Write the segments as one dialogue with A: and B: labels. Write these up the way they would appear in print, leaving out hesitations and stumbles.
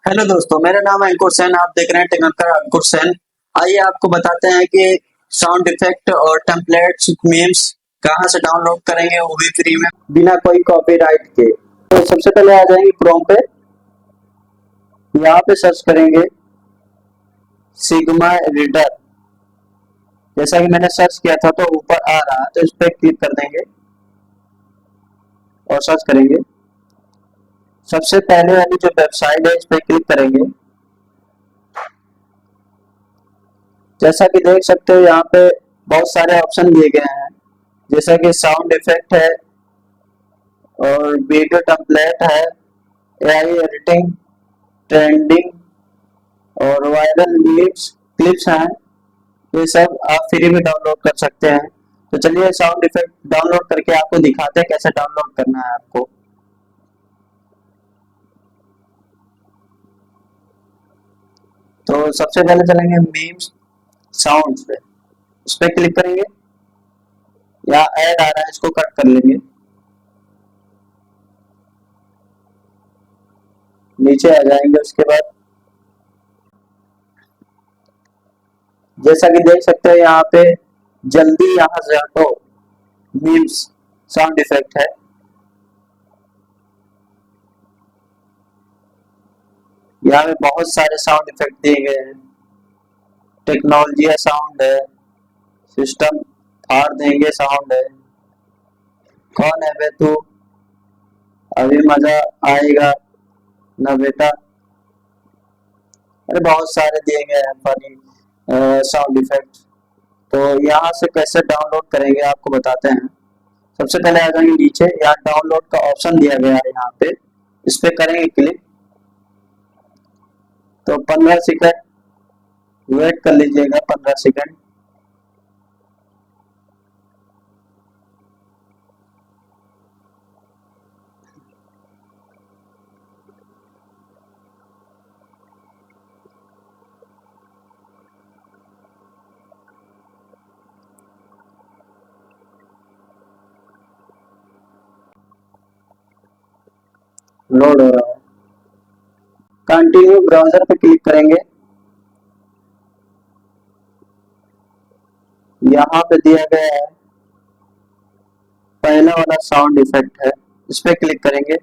A: Hello दोस्तों, मेरा नाम है अंकुर सेन। आप देख रहे हैं टेक्निकल अंकुर सेन। आइए आपको बताते हैं कि साउंड इफेक्ट और टेम्पलेट्स मीम्स कहाँ से डाउनलोड करेंगे, वो भी फ्री में, बिना कोई कॉपीराइट के। तो सबसे पहले आ जाएंगे क्रोम पे, यहाँ पे सर्च करेंगे सिग्मा रीडर। जैसा कि मैंने सर्च किया था तो ऊपर आ रहा है, तो इस पे क्लिक कर देंगे और सर्च करेंगे। सबसे पहले वाली जो वेबसाइट है इस पे क्लिक करेंगे। जैसा कि देख सकते हो यहाँ पे बहुत सारे ऑप्शन दिए गए हैं, जैसा कि साउंड इफेक्ट है और वीडियो टेम्पलेट है, एआई एडिटिंग, ट्रेंडिंग और वायरल मीम्स क्लिप्स हैं। ये सब आप फ्री में डाउनलोड कर सकते हैं। तो चलिए साउंड इफेक्ट डाउनलोड करके आपको दिखाते हैं कैसे डाउनलोड करना है आपको। तो सबसे पहले चलेंगे मीम्स साउंड पे, इस पे क्लिक करेंगे। यहाँ ऐड आ रहा है, इसको कट कर लेंगे। नीचे आ जाएंगे, उसके बाद जैसा कि देख सकते हैं यहाँ पे जल्दी यहाँ से हटो मीम्स साउंड इफेक्ट है। यहाँ पे बहुत सारे साउंड इफेक्ट दिए गए हैं। टेक्नोलॉजी साउंड है, सिस्टम फाड़ देंगे साउंड है, कौन है बे तू, अभी मजा आएगा ना बेटा। अरे बहुत सारे दिए गए हैं फनी साउंड इफेक्ट। तो यहाँ से कैसे डाउनलोड करेंगे आपको बताते हैं। सबसे पहले आ जाएंगे नीचे, यहाँ डाउनलोड का ऑप्शन दिया गया है, यहाँ पे इस पे करेंगे क्लिक। तो 15 सेकंड वेट कर लीजिएगा, 15 सेकंड। लोड हो रहा है। कंटिन्यू ब्राउजर पे क्लिक करेंगे। यहाँ पे दिया गया है पहला वाला साउंड इफेक्ट है, इस पे क्लिक करेंगे।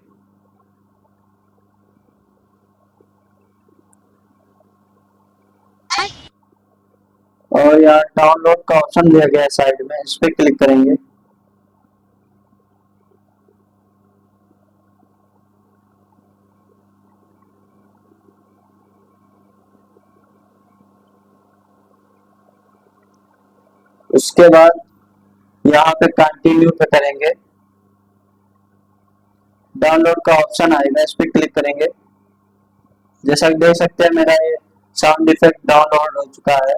A: और यहाँ डाउनलोड का ऑप्शन दिया गया है साइड में, इस पे क्लिक करेंगे। उसके बाद यहाँ पे कंटिन्यू पे करेंगे। डाउनलोड का ऑप्शन आएगा, इस पे क्लिक करेंगे। जैसा कि देख सकते हैं मेरा ये साउंड इफेक्ट डाउनलोड हो चुका है।